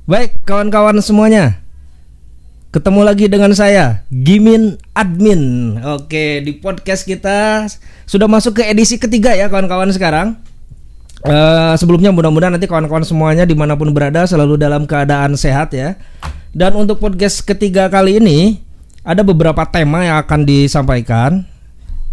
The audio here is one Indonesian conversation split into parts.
Baik kawan-kawan semuanya, ketemu lagi dengan saya Gimin Admin. Oke, di podcast kita sudah masuk ke edisi ketiga ya kawan-kawan sekarang. Sebelumnya mudah-mudahan nanti kawan-kawan semuanya dimanapun berada selalu dalam keadaan sehat ya. Dan untuk podcast ketiga kali ini ada beberapa tema yang akan disampaikan.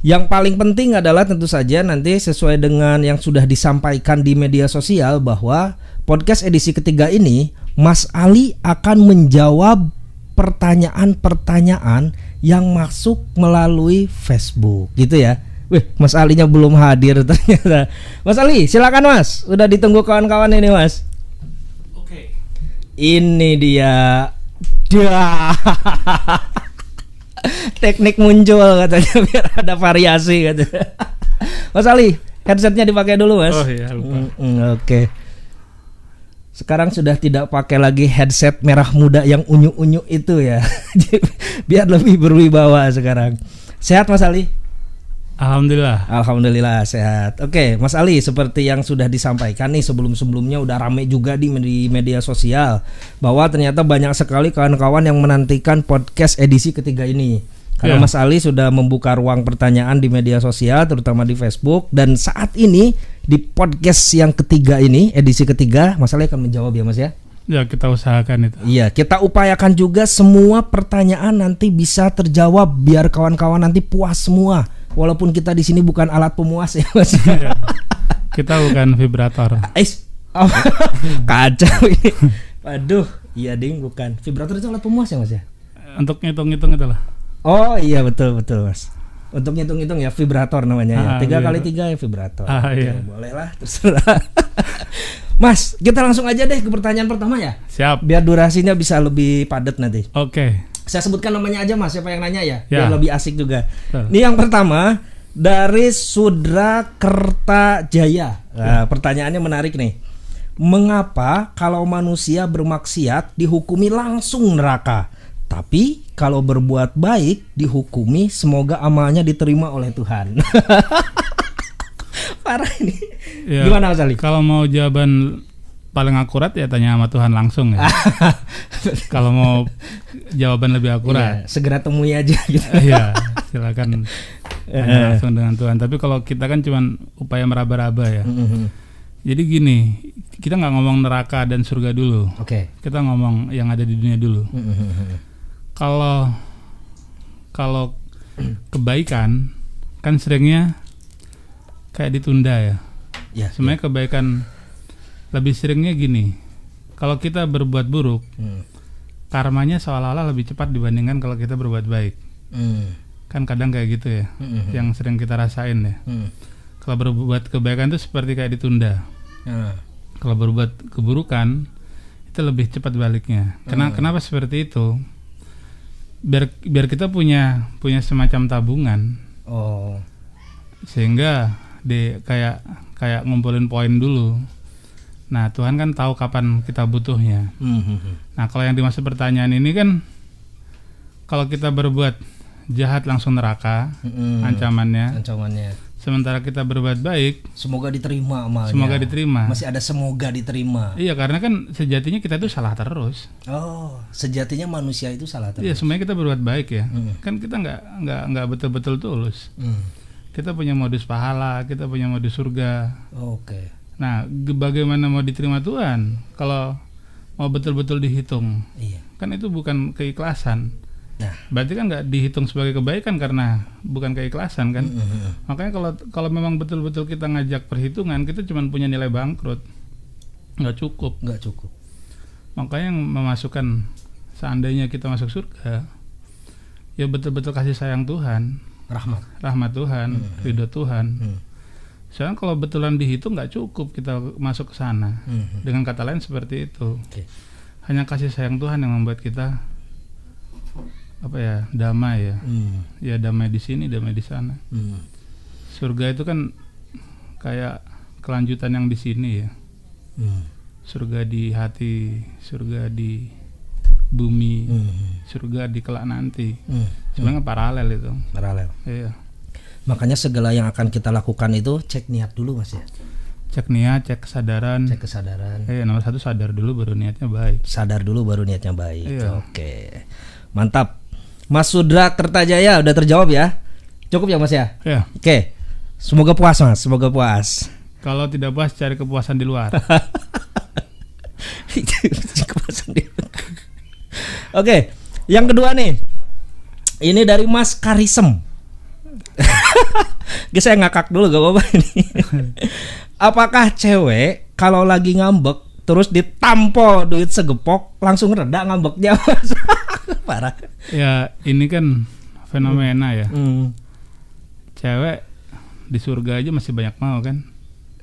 Yang paling penting adalah tentu saja nanti sesuai dengan yang sudah disampaikan di media sosial bahwa podcast edisi ketiga ini Mas Ali akan menjawab pertanyaan-pertanyaan yang masuk melalui Facebook gitu ya. Wih, Mas Alinya belum hadir ternyata. Mas Ali, silakan Mas. Udah ditunggu kawan-kawan ini Mas. Oke. Ini dia. Teknik muncul katanya biar ada variasi katanya. Mas Ali, headsetnya dipakai dulu Mas. Oh iya, lupa. Oke. Sekarang sudah tidak pakai lagi headset merah muda yang unyu-unyu itu ya. Biar lebih berwibawa sekarang. Sehat Mas Ali? Alhamdulillah sehat. Oke, Mas Ali, seperti yang sudah disampaikan nih sebelum-sebelumnya udah rame juga di media sosial bahwa ternyata banyak sekali kawan-kawan yang menantikan podcast edisi ketiga ini. Karena Mas Ali sudah membuka ruang pertanyaan di media sosial, terutama di Facebook. Dan saat ini di podcast yang ketiga ini, edisi ketiga, Mas Ali akan menjawab ya Mas ya? Ya, kita usahakan itu. Iya, kita upayakan juga semua pertanyaan nanti bisa terjawab biar kawan-kawan nanti puas semua. Walaupun kita di sini bukan alat pemuas ya Mas. Ya. Kita bukan vibrator. Kacau ini. Waduh, iya ding bukan. Vibrator itu alat pemuas ya Mas ya? Untuk ngitung-ngitung itulah. Oh iya betul Mas. Untuk ngitung-ngitung ya vibrator namanya ya. 3 kali 3 ya vibrator. Iya. Boleh lah terserah. Mas, kita langsung aja deh ke pertanyaan pertama ya. Siap. Biar durasinya bisa lebih padat nanti. Oke. Saya sebutkan namanya aja Mas, siapa yang nanya ya. Ya. Biar lebih asik juga. Betul. Ini yang pertama dari Sudra Kertajaya. Nah, pertanyaannya menarik nih. Mengapa kalau manusia bermaksiat dihukumi langsung neraka? Tapi kalau berbuat baik dihukumi semoga amalnya diterima oleh Tuhan. Parah ini. Ya, gimana Mas Ali? Kalau mau jawaban paling akurat ya tanya sama Tuhan langsung ya. Kalau mau jawaban lebih akurat, ya, segera temui aja gitu. Iya, silakan tanya langsung dengan Tuhan. Tapi kalau kita kan cuman upaya meraba-raba ya. Jadi gini, kita nggak ngomong neraka dan surga dulu. Oke. Kita ngomong yang ada di dunia dulu. Kalau kebaikan kan seringnya kayak ditunda ya. Ya, sebenarnya kebaikan lebih seringnya gini. Kalau kita berbuat buruk, karmanya seolah-olah lebih cepat dibandingkan kalau kita berbuat baik. Kan kadang kayak gitu ya, yang sering kita rasain ya. Kalau berbuat kebaikan itu seperti kayak ditunda. Kalau berbuat keburukan itu lebih cepat baliknya. Kenapa seperti itu? Biar kita punya semacam tabungan. Oh. Sehingga kayak ngumpulin poin dulu. Nah, Tuhan kan tahu kapan kita butuhnya. Nah, kalau yang dimaksud pertanyaan ini kan kalau kita berbuat jahat langsung neraka, ancamannya. Sementara kita berbuat baik, semoga diterima amalnya. Semoga diterima. Masih ada semoga diterima. Iya, karena kan sejatinya kita itu salah terus. Oh, sejatinya manusia itu salah terus. Iya, semuanya kita berbuat baik ya. Kan kita nggak betul-betul tulus. Kita punya modus pahala, kita punya modus surga. Oke. Nah, bagaimana mau diterima Tuhan kalau mau betul-betul dihitung? Iya. Kan itu bukan keikhlasan. Nah, berarti kan nggak dihitung sebagai kebaikan karena bukan keikhlasan kan? Makanya kalau memang betul-betul kita ngajak perhitungan, kita cuma punya nilai bangkrut, nggak cukup. Makanya yang memasukkan, seandainya kita masuk surga, ya betul-betul kasih sayang Tuhan, rahmat Tuhan, ridho Tuhan. Soalnya kalau betulan dihitung nggak cukup kita masuk ke sana. Dengan kata lain seperti itu. Hanya kasih sayang Tuhan yang membuat kita damai ya. Ya damai di sini, damai di sana. Surga itu kan kayak kelanjutan yang di sini ya. Surga di hati, surga di bumi, surga di kelak nanti. Sebenarnya paralel itu. Paralel. Iya. Makanya segala yang akan kita lakukan itu cek niat dulu Mas ya. Cek niat, cek kesadaran. Nomor 1 sadar dulu baru niatnya baik. Iya. Oke. Mantap. Mas Sudra Kertajaya udah terjawab ya? Cukup ya Mas ya? Iya. Oke. Semoga puas Mas, semoga puas. Kalau tidak puas cari kepuasan di luar. Oke, yang kedua nih. Ini dari Mas Karisem. Saya ngakak dulu gak apa-apa ini. Apakah cewek kalau lagi ngambek terus ditampo duit segepok langsung reda ngambeknya Mas? Parah. Ya ini kan fenomena ya. Cewek di surga aja masih banyak mau kan?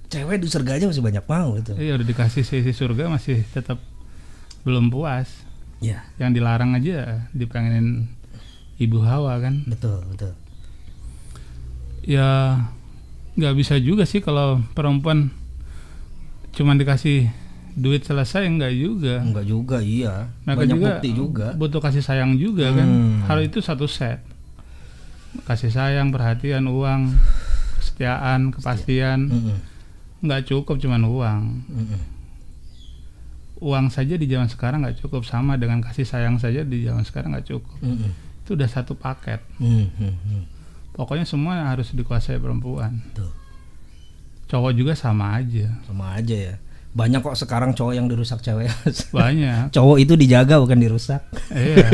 Cewek di surga aja masih banyak mau itu. Iya udah dikasih sisi surga masih tetap belum puas. Ya. Yang dilarang aja dipengenin Ibu Hawa kan? Betul. Ya nggak bisa juga sih kalau perempuan cuma dikasih duit selesai, enggak juga, iya. Mereka banyak juga bukti juga butuh kasih sayang juga kan. Hal itu satu set. Kasih sayang, perhatian, uang, kesetiaan, kepastian. Nggak cukup cuman uang. Uang saja di zaman sekarang nggak cukup, sama dengan kasih sayang saja di zaman sekarang nggak cukup. Itu udah satu paket. Pokoknya semua harus dikuasai perempuan. Tuh. Cowok juga sama aja ya. Banyak kok sekarang cowok yang dirusak cewek. Banyak. Cowok itu dijaga bukan dirusak. Iya.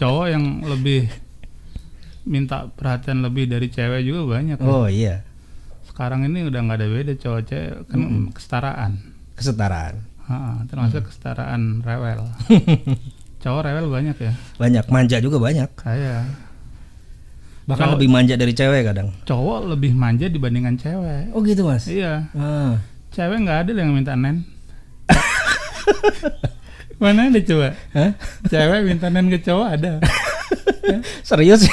Cowok yang lebih minta perhatian lebih dari cewek juga banyak. Oh iya. Sekarang ini udah nggak ada beda cowok cewek kan. Kesetaraan. Termasuk kesetaraan rewel. Cowok rewel banyak ya. Banyak, manja juga banyak. Iya. Bahkan lebih manja dari cewek kadang. Cowok lebih manja dibandingkan cewek. Oh gitu Mas? Iya. Cewek nggak ada yang minta nen. Mana ada coba? Cewek minta nen ke cowok ada. Serius?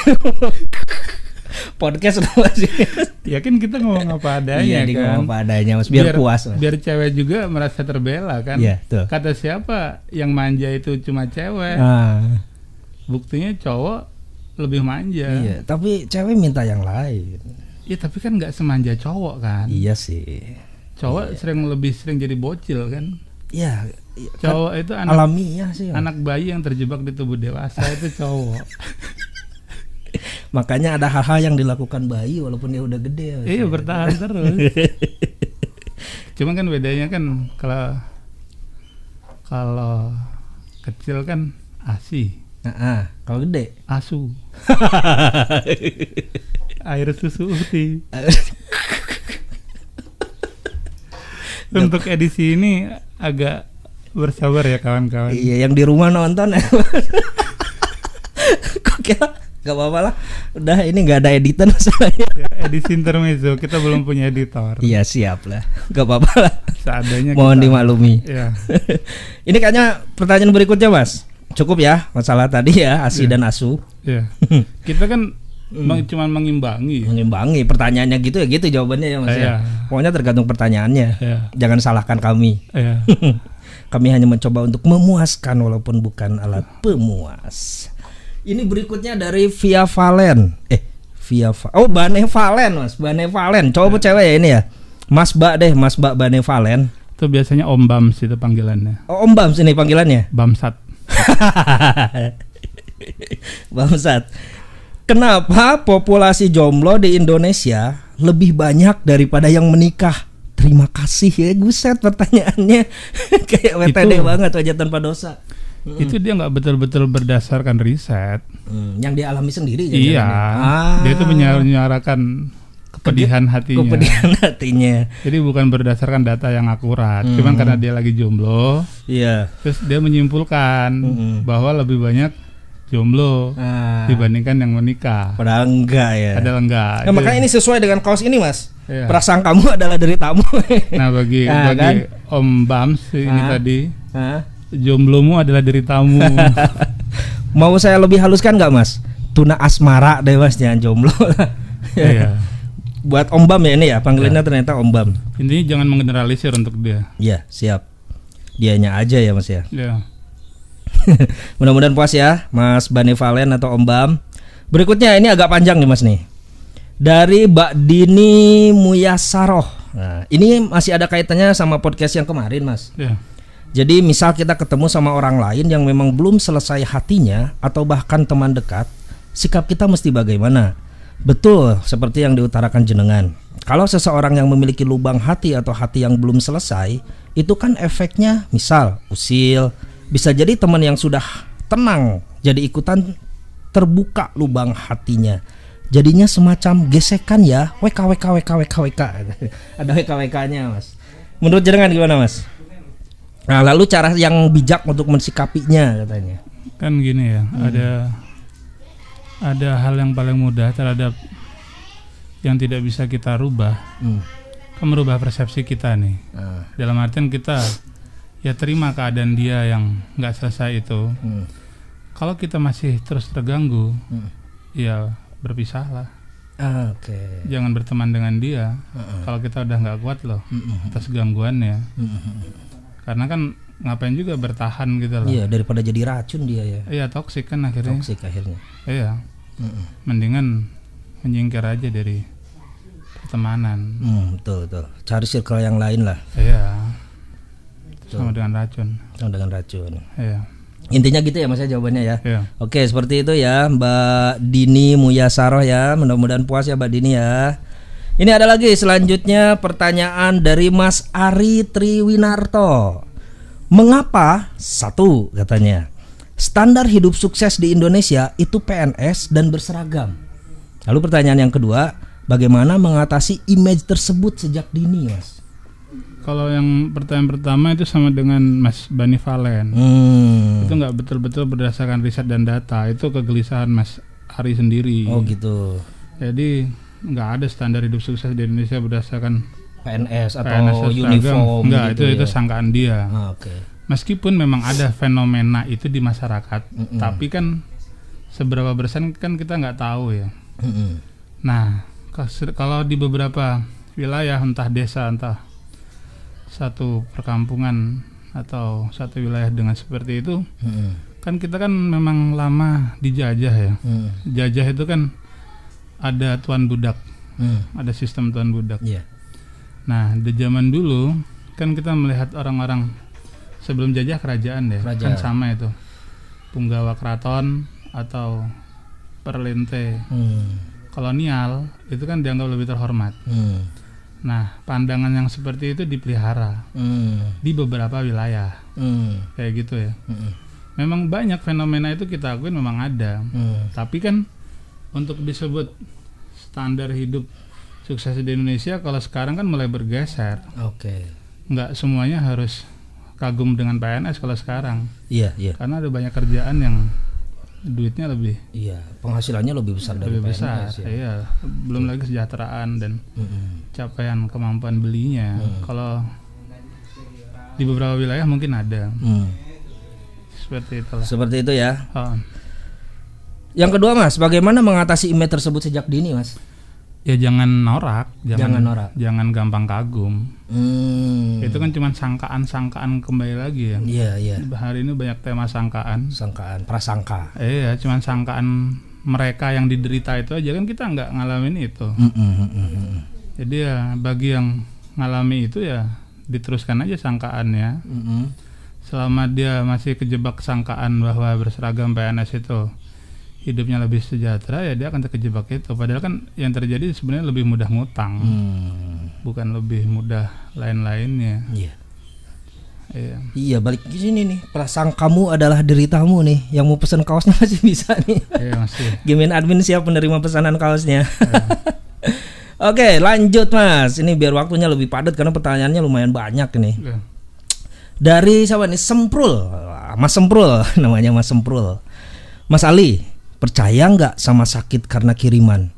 Podcast masih. Ya kan kita ngomong apa adanya. Iya, kan. Ngomong apa adanya Mas, biar puas Mas. Biar cewek juga merasa terbela kan. Iya, tuh. Kata siapa yang manja itu cuma cewek. Buktinya cowok lebih manja. Iya, tapi cewek minta yang lain. Iya, tapi kan nggak semanja cowok kan. Iya sih. Cowok lebih sering jadi bocil kan. Iya. Cowok itu anak alamiah sih. Anak bayi yang terjebak di tubuh dewasa itu cowok. Makanya ada hal-hal yang dilakukan bayi walaupun dia udah gede. Iya, bertahan terus. Cuma kan bedanya kan kalau kecil kan ASI. Kalau gede ASU. Air susu uti. Untuk edisi ini agak bersabar ya kawan-kawan. Iya, yang di rumah nonton. Kok kira gak apa-apa lah. Udah ini gak ada editan masalahnya. Ya, edisi intermezzo, kita belum punya editor. Iya, siap lah. Gak apa-apa lah. Seadanya mohon dimaklumi. Ya. Ini kayaknya pertanyaan berikutnya Mas. Cukup ya masalah tadi ya, ASI dan ASU. Iya. Kita kan cuma mengimbangi. Pertanyaannya gitu ya gitu jawabannya ya Mas ya. Pokoknya tergantung pertanyaannya. Jangan salahkan kami. Kami hanya mencoba untuk memuaskan walaupun bukan alat pemuas. Ini berikutnya dari Via Valen. Bane Valen Mas, Bane Valen. Cowok cewek ya ini ya? Mas Mbak Bane Valen. Itu biasanya Om Bams itu panggilannya. Oh, Om Bams ini panggilannya. Bamsat. Bamsat. Kenapa populasi jomblo di Indonesia lebih banyak daripada yang menikah? Terima kasih ya, guset pertanyaannya. Kayak WTD banget, wajah tanpa dosa. Itu dia nggak betul-betul berdasarkan riset. Yang dia alami sendiri. Iya. Dia itu menyuarakan kepedihan hatinya. Jadi bukan berdasarkan data yang akurat. Cuman karena dia lagi jomblo. Iya. Terus dia menyimpulkan bahwa lebih banyak jomblo dibandingkan yang menikah. Padahal enggak ya. Padahal enggak. Nah, makanya ini sesuai dengan kaos ini Mas. Iya. Perasaan kamu adalah deritamu. Nah bagi kan? Om Bams ini tadi, jomblomu adalah deritamu. Mau saya lebih haluskan nggak Mas? Tuna asmara deh Mas, jangan jomblo. Iya. Buat Om Bam ya ini ya, panggilannya ternyata Om Bam. Intinya jangan menggeneralisir untuk dia. Iya, siap. Dianya aja ya Mas ya. Iya. Mudah-mudahan puas ya Mas Bane Valen atau Om Bam. Berikutnya ini agak panjang nih Mas nih. Dari Mbak Dini Muyasaroh. Nah, ini masih ada kaitannya sama podcast yang kemarin, Mas. Ya. Jadi misal kita ketemu sama orang lain yang memang belum selesai hatinya atau bahkan teman dekat, sikap kita mesti bagaimana? Betul, seperti yang diutarakan jenengan. Kalau seseorang yang memiliki lubang hati atau hati yang belum selesai, itu kan efeknya misal usil, bisa jadi teman yang sudah tenang jadi ikutan terbuka lubang hatinya. Jadinya semacam gesekan ya, WK. Ada WK-nya, Mas. Menurut jenengan gimana, Mas? Nah, lalu cara yang bijak untuk mensikapinya katanya. Kan gini ya, ada hal yang paling mudah terhadap yang tidak bisa kita rubah. Kan merubah persepsi kita nih. Dalam artian kita ya terima keadaan dia yang nggak selesai itu. Kalau kita masih terus terganggu, ya berpisahlah. Oke. Jangan berteman dengan dia. Kalau kita udah nggak kuat loh atas gangguannya. Karena kan ngapain juga bertahan gitu loh. Iya, daripada jadi racun dia ya. Iya, toksik kan akhirnya. Toksik akhirnya. Iya. Mendingan menyingkir aja dari pertemanan. Betul. Cari circle yang lain lah. Iya. Sama dengan racun. Iya. Intinya gitu ya, Mas, jawabannya ya. Iya. Oke, seperti itu ya, Mbak Dini Muyasaroh ya. Mudah-mudahan puas ya Mbak Dini ya. Ini ada lagi selanjutnya pertanyaan dari Mas Ari Triwinarto. Mengapa? Satu, katanya, standar hidup sukses di Indonesia itu PNS dan berseragam. Lalu pertanyaan yang kedua, bagaimana mengatasi image tersebut sejak dini, Mas? Kalau yang pertanyaan pertama itu sama dengan Mas Bani Valen. Itu nggak betul-betul berdasarkan riset dan data. Itu kegelisahan Mas Ari sendiri. Oh gitu. Jadi nggak ada standar hidup sukses di Indonesia berdasarkan PNS atau uniform. Enggak, gitu itu sangkaan dia. Oke. Meskipun memang ada fenomena itu di masyarakat, tapi kan seberapa persen kan kita nggak tahu ya. Nah, kalau di beberapa wilayah, entah desa, entah satu perkampungan atau satu wilayah dengan seperti itu, kan kita kan memang lama dijajah ya. Jajah itu kan ada tuan budak, ada sistem tuan budak. Nah, di zaman dulu kan kita melihat orang-orang sebelum jajah kerajaan ya, kan sama itu, punggawa keraton atau perlente kolonial itu kan dianggap lebih terhormat. Nah, pandangan yang seperti itu dipelihara di beberapa wilayah, kayak gitu ya. Memang banyak fenomena itu kita akuin memang ada, tapi kan untuk disebut standar hidup sukses di Indonesia kalau sekarang kan mulai bergeser. Nggak semuanya harus kagum dengan PNS kalau sekarang. Iya. Karena ada banyak kerjaan yang duitnya lebih. Iya, penghasilannya lebih besar dari PNS. Iya, belum lagi kesejahteraan dan capaian kemampuan belinya. Kalau di beberapa wilayah mungkin ada. Seperti itulah. Seperti itu ya. Yang kedua, Mas, bagaimana mengatasi image tersebut sejak dini, Mas? Ya jangan norak, jangan gampang kagum. Itu kan cuma sangkaan kembali lagi ya. Iya. Hari ini banyak tema sangkaan, prasangka. Iya, cuma sangkaan mereka yang diderita itu aja, kan kita nggak ngalamin itu. Jadi ya bagi yang ngalami itu ya diteruskan aja sangkaannya. Selama dia masih kejebak sangkaan bahwa berseragam PNS itu hidupnya lebih sejahtera, ya dia akan terjebak itu. Padahal kan yang terjadi sebenarnya lebih mudah ngutang, bukan lebih mudah lain-lainnya. Iya, balik ke sini nih. Prasangkamu adalah deritamu nih. Yang mau pesan kaosnya masih bisa nih. Iya, masih. Gimin admin siap menerima pesanan kaosnya. Oke, lanjut, Mas. Ini biar waktunya lebih padat karena pertanyaannya lumayan banyak nih. Dari siapa nih? Mas Semprul namanya, Mas Semprul. Mas Ali, percaya nggak sama sakit karena kiriman?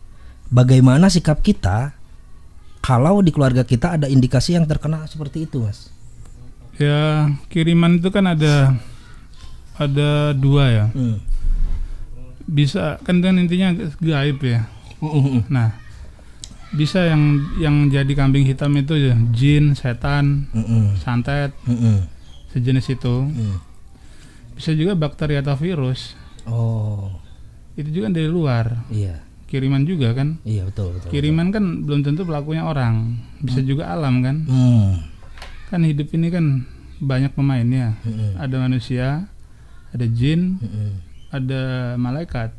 Bagaimana sikap kita kalau di keluarga kita ada indikasi yang terkena seperti itu, Mas? Ya, kiriman itu kan ada dua ya. Bisa kan intinya gaib ya. Nah, bisa yang jadi kambing hitam itu ya jin, setan, santet, sejenis itu. Bisa juga bakteri atau virus. Itu juga dari luar. Iya. kiriman juga kan. Iya betul. Kiriman kan belum tentu pelakunya orang, bisa juga alam kan. Kan hidup ini kan banyak pemainnya. Ada manusia, ada jin, ada malaikat,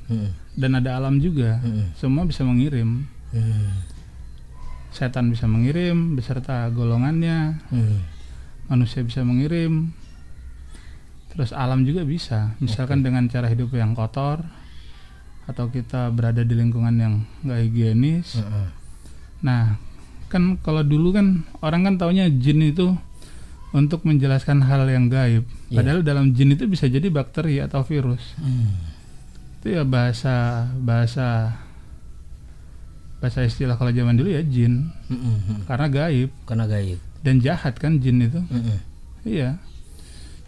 dan ada alam juga. Semua bisa mengirim. Setan bisa mengirim beserta golongannya. Manusia bisa mengirim. Terus alam juga bisa. Misalkan dengan cara hidup yang kotor, atau kita berada di lingkungan yang nggak higienis. Nah, kan kalau dulu kan orang kan taunya jin itu untuk menjelaskan hal yang gaib. Padahal dalam jin itu bisa jadi bakteri atau virus. Itu ya bahasa istilah kalau zaman dulu ya jin. Karena gaib. Dan jahat kan jin itu. Iya.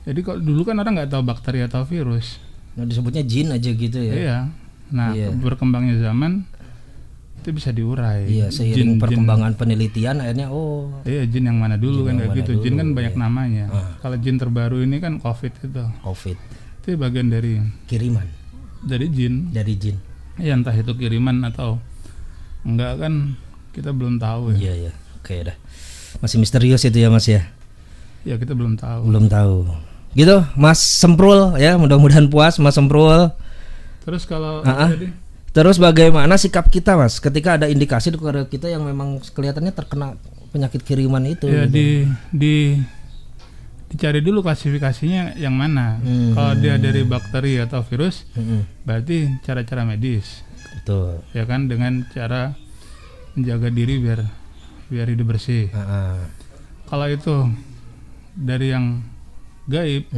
Jadi kalau dulu kan orang nggak tahu bakteri atau virus. Nah, disebutnya jin aja gitu ya. Iya. Nah, berkembangnya zaman itu bisa diurai. Iya, seiring perkembangan penelitian akhirnya iya, jin yang mana dulu kan kayak gitu. Jin kan banyak namanya. Kalau jin terbaru ini kan COVID itu. Itu bagian dari kiriman. Dari jin. Ya entah itu kiriman atau enggak kan kita belum tahu ya. Iya. Oke dah. Masih misterius itu ya Mas ya. Ya kita belum tahu. Gitu Mas Semprul ya, mudah-mudahan puas Mas Semprul. Terus kalau terus bagaimana sikap kita Mas ketika ada indikasi kepada kita yang memang kelihatannya terkena penyakit kiriman itu? Ya gitu. Dicari dulu klasifikasinya yang mana. Kalau dia dari bakteri atau virus, berarti cara-cara medis. Betul. Ya kan, dengan cara menjaga diri biar hidup bersih. Kalau itu dari yang gaib,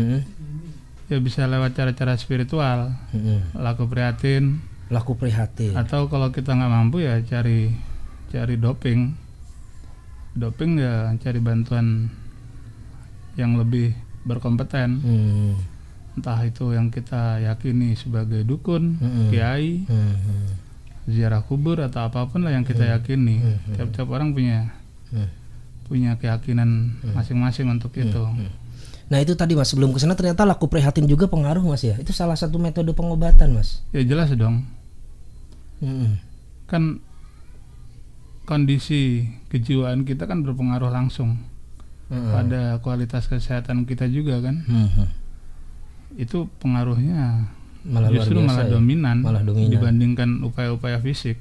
ya bisa lewat cara-cara spiritual, laku prihatin. Atau kalau kita nggak mampu ya cari doping ya cari bantuan yang lebih berkompeten. Entah itu yang kita yakini sebagai dukun, kiai, ziarah kubur atau apapun lah yang kita yakini. Tiap-tiap orang punya keyakinan masing-masing untuk itu. Nah itu tadi Mas, sebelum kesana ternyata laku prihatin juga pengaruh Mas ya. Itu salah satu metode pengobatan Mas. Ya jelas dong. Kan kondisi kejiwaan kita kan berpengaruh langsung pada kualitas kesehatan kita juga kan. Itu pengaruhnya justru malah dominan dibandingkan upaya-upaya fisik.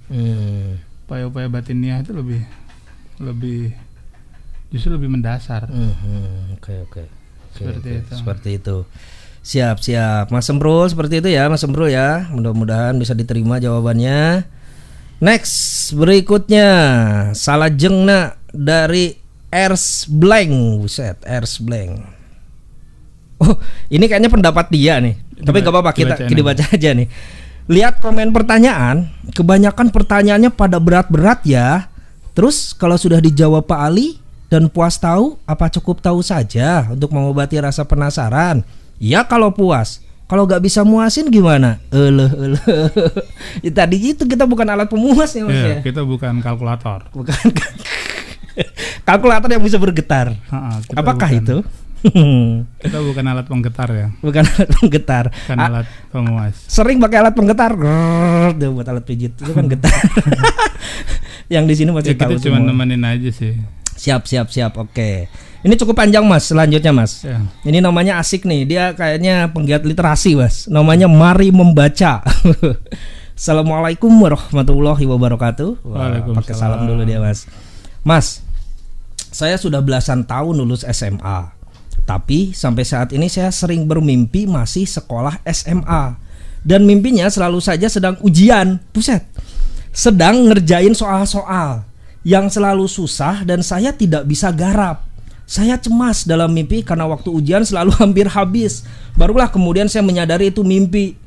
Upaya-upaya batiniah itu justru lebih mendasar. Oke. Seperti itu. Siap Mas Semprul, seperti itu ya Mas Semprul ya. Mudah-mudahan bisa diterima jawabannya. Next, berikutnya salah jengna dari Ers Blank. Buset, Ers Blank. Oh, ini kayaknya pendapat dia nih. Tapi gak apa-apa, kita dibaca aja nih. Lihat komen pertanyaan, kebanyakan pertanyaannya pada berat-berat ya. Terus kalau sudah dijawab Pak Ali dan puas tahu, apa cukup tahu saja untuk mengobati rasa penasaran? Ya kalau puas. Kalau gak bisa muasin gimana? Ya, tadi itu kita bukan alat pemuas ya Mas ya. Kita bukan kalkulator. Bukan kalkulator yang bisa bergetar. Apakah itu? Kita bukan alat penggetar ya. Bukan alat penggetar. Bukan alat pemuas. Sering pakai alat penggetar. Dia buat alat pijit itu kan getar. Yang di sini masih tahu. Kita cuma nemenin aja sih. Siap. Oke. Ini cukup panjang Mas, selanjutnya Mas. Ya. Ini namanya asik nih, dia kayaknya penggiat literasi Mas. Namanya Mari Membaca. Assalamualaikum warahmatullahi wabarakatuh. Pakai salam dulu dia Mas. Mas, saya sudah belasan tahun lulus SMA. Tapi sampai saat ini saya sering bermimpi masih sekolah SMA. Dan mimpinya selalu saja sedang ujian. Buset. Sedang ngerjain soal-soal yang selalu susah dan saya tidak bisa garap. Saya cemas dalam mimpi karena waktu ujian selalu hampir habis. Barulah kemudian saya menyadari itu mimpi.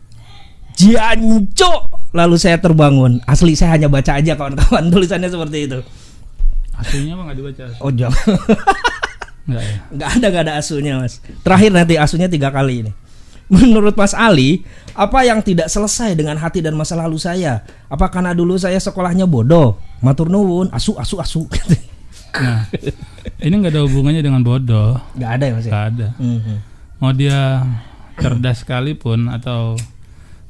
Jianco. Lalu saya terbangun. Asli saya hanya baca aja kawan-kawan, tulisannya seperti itu. Aslinya mah gak dibaca. Oh jangan. Enggak ya? Gak ada asunya Mas. Terakhir nanti asunya 3 kali ini. Menurut Mas Ali, apa yang tidak selesai dengan hati dan masa lalu saya? Apa karena dulu saya sekolahnya bodoh? Matur nuwun, asu. Nah, ini nggak ada hubungannya dengan bodoh. Nggak ada ya Mas? Nggak ada. Mau dia cerdas sekalipun atau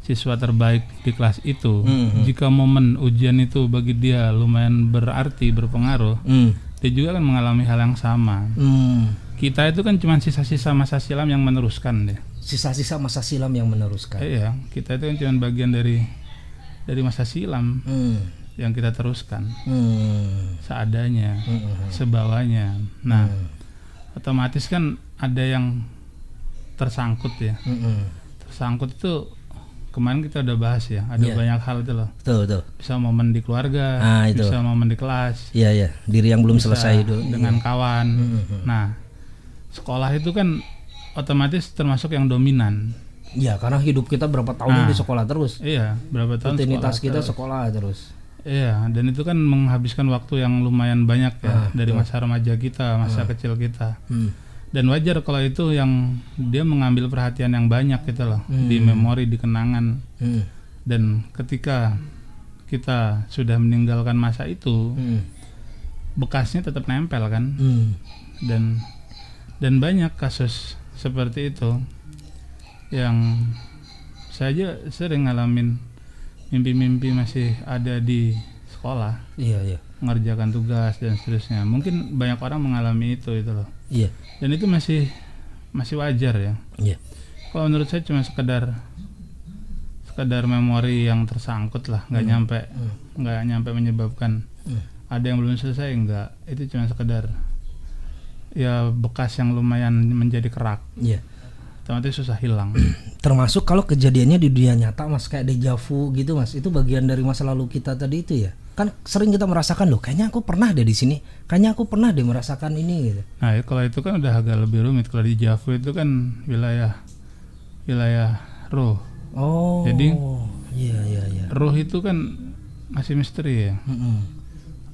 siswa terbaik di kelas itu, jika momen ujian itu bagi dia lumayan berarti, berpengaruh, dia juga akan mengalami hal yang sama. Kita itu kan cuma sisa-sisa masa silam yang meneruskan deh. Sisa-sisa masa silam yang meneruskan. Iya, kita itu kan cuma bagian dari masa silam yang kita teruskan seadanya, sebawanya. Nah, otomatis kan ada yang tersangkut ya. Tersangkut itu kemarin kita udah bahas ya, ada banyak hal itu loh. Betul. Bisa momen di keluarga, bisa momen di kelas. Iya. Diri yang belum selesai itu. Dengan kawan. Nah, sekolah itu kan otomatis termasuk yang dominan. Iya, karena hidup kita berapa tahun di sekolah terus. Iya, berapa tahun rutinitas kita sekolah terus. Iya, dan itu kan menghabiskan waktu yang lumayan banyak ya, dari masa remaja kita, masa kecil kita. Dan wajar kalau itu yang dia mengambil perhatian yang banyak gitu loh, di memori, di kenangan. Dan ketika kita sudah meninggalkan masa itu, bekasnya tetap nempel kan. Dan banyak kasus seperti itu yang saya aja sering ngalamin, mimpi-mimpi masih ada di sekolah. Iya. Mengerjakan tugas dan seterusnya. Mungkin banyak orang mengalami itu loh. Iya. Dan itu masih wajar ya. Iya. Kalau menurut saya cuma sekedar memori yang tersangkut lah, nggak nyampe menyebabkan ada yang belum selesai, enggak. Itu cuma sekedar ya bekas yang lumayan menjadi kerak. Iya. Otomatis susah hilang. Termasuk kalau kejadiannya di dunia nyata Mas, kayak deja vu gitu Mas. Itu bagian dari masa lalu kita tadi itu ya. Kan sering kita merasakan loh, kayaknya aku pernah deh di sini, kayaknya aku pernah deh merasakan ini gitu. Nah, kalau itu kan udah agak lebih rumit. Kalau di deja vu itu kan wilayah roh. Oh. Jadi iya. Roh itu kan masih misteri ya.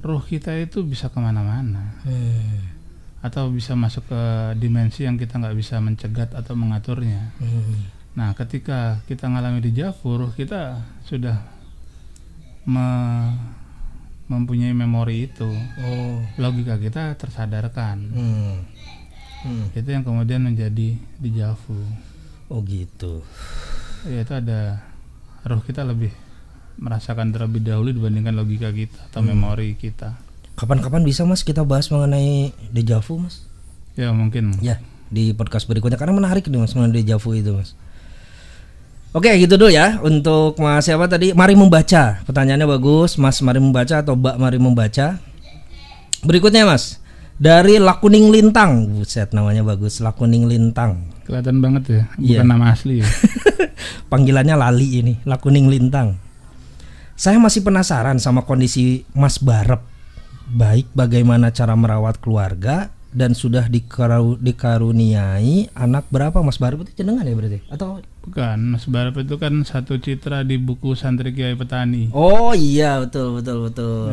Roh kita itu bisa kemana-mana. Atau bisa masuk ke dimensi yang kita nggak bisa mencegat atau mengaturnya. Nah, ketika kita ngalami deja vu, roh kita sudah mempunyai memori itu. Logika kita tersadarkan. Itu yang kemudian menjadi deja vu. Oh gitu. Ya, itu ada roh kita lebih merasakan terlebih dahulu dibandingkan logika kita atau memori kita. Kapan-kapan bisa Mas kita bahas mengenai deja vu Mas? Ya mungkin. Ya, di podcast berikutnya karena menarik nih Mas mengenai deja vu itu Mas. Oke, gitu dulu ya untuk Mas siapa tadi? Mari membaca. Pertanyaannya bagus, Mas Mari membaca atau Mbak Mari membaca. Berikutnya Mas, dari Lakuning Lintang. Buset, namanya bagus, Lakuning Lintang. Kelihatan banget ya, bukan nama asli ya. Panggilannya Lali ini, Lakuning Lintang. Saya masih penasaran sama kondisi Mas Barep. Baik bagaimana cara merawat keluarga dan sudah dikaruniai anak berapa Mas Barep itu jenengan ya berarti? Atau bukan, Mas Barep itu kan satu citra di buku Santri Kiai Petani. Oh iya, betul.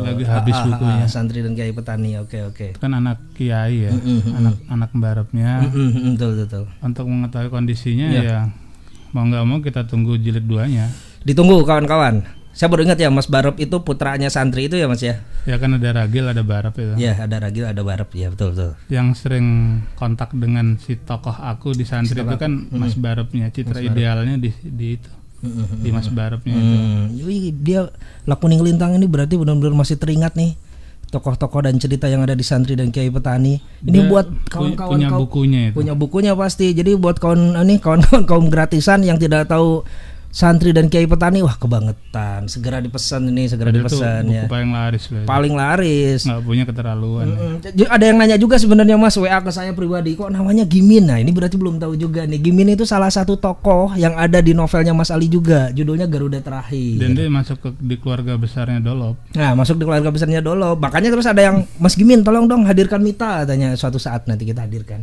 Lagi habis bukunya. Santri dan Kiai Petani. Oke. Itu kan anak Kiai ya, anak Barepnya. Betul. Untuk mengetahui kondisinya ya mau nggak mau kita tunggu jilid 2-nya. Ditunggu kawan-kawan. Saya baru ingat ya Mas Barep itu putranya Santri itu ya Mas ya. Ya kan ada Ragil, ada Barep itu. Ya ada Ragil, ada Barep ya betul. Yang sering kontak dengan si tokoh aku di Santri itu kan Mas Barepnya. Citra Mas idealnya di itu. Di Mas Barepnya itu. Dia Lakuning Lintang ini berarti benar-benar masih teringat nih tokoh-tokoh dan cerita yang ada di Santri dan Kiai Petani. Ini dia buat kawan-kawan punya bukunya itu. Punya bukunya pasti. Jadi buat kawan-kawan kaum gratisan yang tidak tahu Santri dan Kiai Petani, wah kebangetan. Segera dipesan ini, segera dipesan ya. Buku paling laris loh. Paling laris. Nggak punya keterlaluan. Ada yang nanya juga sebenarnya Mas, WA ke saya pribadi, kok namanya Gimin. Nah ini berarti belum tahu juga nih. Gimin itu salah satu tokoh yang ada di novelnya Mas Ali juga. Judulnya Garuda Terakhir. Dan dia masuk di keluarga besarnya Dolop. Nah masuk di keluarga besarnya Dolop. Makanya terus ada yang, Mas Gimin tolong dong hadirkan Mita, katanya suatu saat nanti kita hadirkan.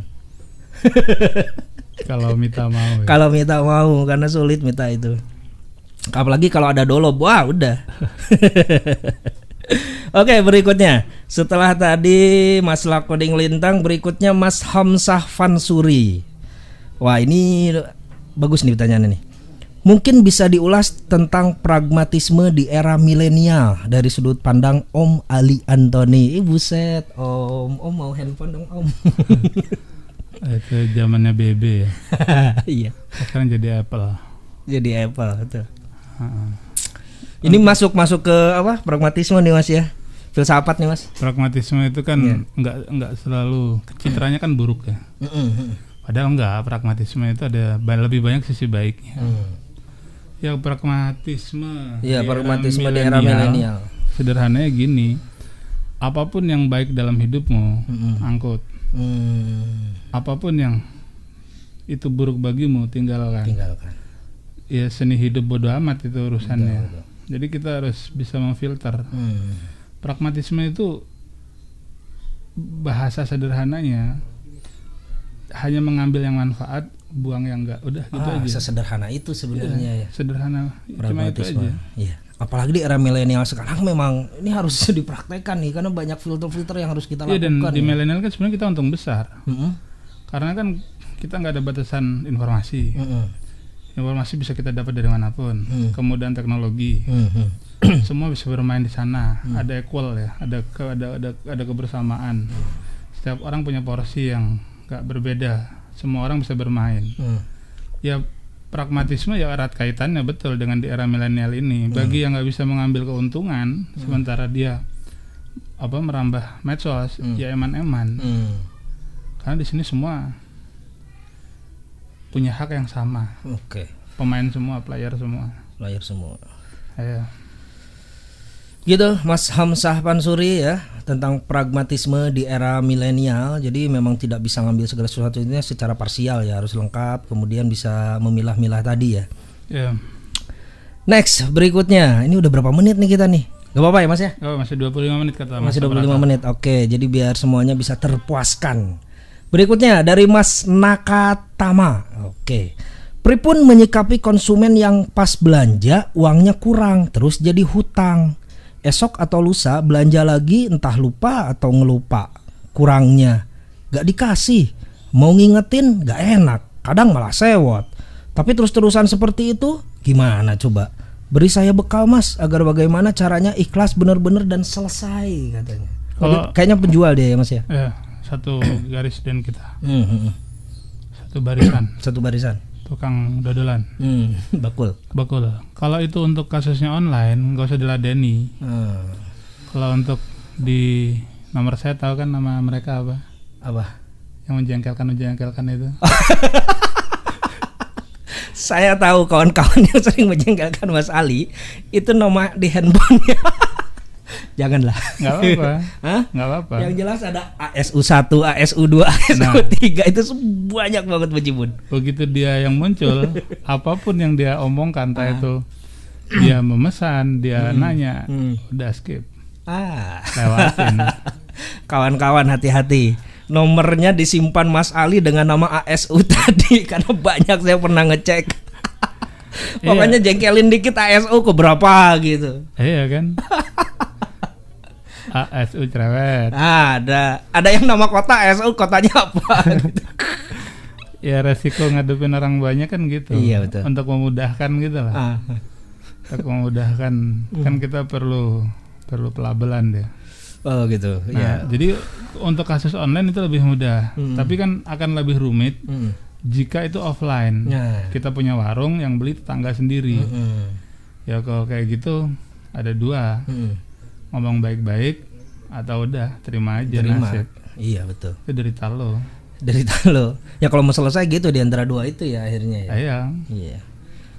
Kalau Mita mau ya. Kalau Mita mau, karena sulit Mita itu. Apalagi kalau ada Dolop, wah udah. Oke, berikutnya. Setelah tadi Mas Lakuning Lintang, berikutnya Mas Hamzah Fansuri. Wah ini bagus nih pertanyaannya nih. Mungkin bisa diulas tentang pragmatisme di era milenial dari sudut pandang Om Ali Antoni. Buset, Om mau handphone dong Om. Itu zamannya BB ya. Iya. Sekarang jadi Apple. Jadi Apple betul. Ini masuk ke apa? Pragmatisme nih Mas ya. Filsafat nih Mas. Pragmatisme itu kan enggak selalu citranya kan buruk ya. Padahal enggak, pragmatisme itu ada lebih banyak sisi baiknya. Ya pragmatisme. Iya, pragmatisme di era milenial. Sederhananya gini, apapun yang baik dalam hidupmu, angkut. Apapun yang itu buruk bagimu, tinggalkan. Ya seni hidup bodo amat itu urusannya. Betul. Jadi kita harus bisa memfilter. Pragmatisme itu bahasa sederhananya hanya mengambil yang manfaat, buang yang enggak. Udah gitu aja. Sesederhana itu sebenarnya ya. Sederhana. Cuma itu aja. Iya. Apalagi di era milenial sekarang memang ini harus dipraktekkan nih karena banyak filter-filter yang harus kita lakukan. Dan di milenial kan sebenarnya kita untung besar. Karena kan kita nggak ada batasan informasi. Informasi bisa kita dapat dari manapun. Kemudian teknologi. Semua bisa bermain di sana. Ada equal ya, ada kebersamaan. Setiap orang punya porsi yang nggak berbeda. Semua orang bisa bermain. Ya pragmatisme ya erat kaitannya betul dengan di era milenial ini. Bagi yang nggak bisa mengambil keuntungan, sementara dia merambah medsos, ya eman-eman. Karena di sini semua punya hak yang sama. Pemain semua, player semua. Ya. Gitu Mas Hamzah Pansuri ya, tentang pragmatisme di era milenial. Jadi memang tidak bisa ngambil segala sesuatunya secara parsial ya, harus lengkap, kemudian bisa memilah-milah tadi ya. Next, berikutnya. Ini udah berapa menit nih kita nih? Gak apa-apa ya Mas ya? Masih 25 menit kata Mas. Masih 25 menit. Oke, jadi biar semuanya bisa terpuaskan. Berikutnya dari Mas Nakatama. Oke. Pripun menyikapi konsumen yang pas belanja uangnya kurang terus jadi hutang. Esok atau lusa belanja lagi entah lupa atau ngelupa kurangnya. Gak dikasih. Mau ngingetin gak enak. Kadang malah sewot. Tapi terus-terusan seperti itu gimana coba? Beri saya bekal Mas agar bagaimana caranya ikhlas benar-benar dan selesai katanya. Kayaknya penjual dia ya Mas ya? Ya, satu garis dan kita. Satu barisan. Tukang dodolan. Bakul. Kalau itu untuk kasusnya online nggak usah diladeni. Kalau untuk di nomor saya tahu kan nama mereka apa? Yang menjengkelkan itu. Saya tahu kawan-kawan yang sering menjengkelkan Mas Ali itu nama di handphonenya. Janganlah. Nggak apa-apa. Nggak apa-apa. Yang jelas ada ASU1, ASU2, ASU3 itu banyak banget bejibun. Begitu dia yang muncul, apapun yang dia omongkan, entah itu dia memesan, dia nanya, udah skip. Lewatin. Kawan-kawan hati-hati. Nomornya disimpan Mas Ali dengan nama ASU tadi karena banyak saya pernah ngecek. Pokoknya jengkelin dikit ASU ke berapa gitu. Iya kan? ASU cerewet. Ada yang nama kota ASU kotanya apa gitu. Ya resiko ngadepin orang banyak kan gitu. Iya betul. Untuk memudahkan gitu lah. Untuk memudahkan kan kita perlu pelabelan deh. Oh gitu. Nah, jadi untuk kasus online itu lebih mudah. Tapi kan akan lebih rumit jika itu offline. Kita punya warung yang beli tetangga sendiri. Ya kalau kayak gitu ada dua. Ngomong baik-baik atau udah terima aja nasib. Iya betul. Itu derita lo. Ya kalau mau selesai gitu di antara dua itu ya akhirnya ya. Iya.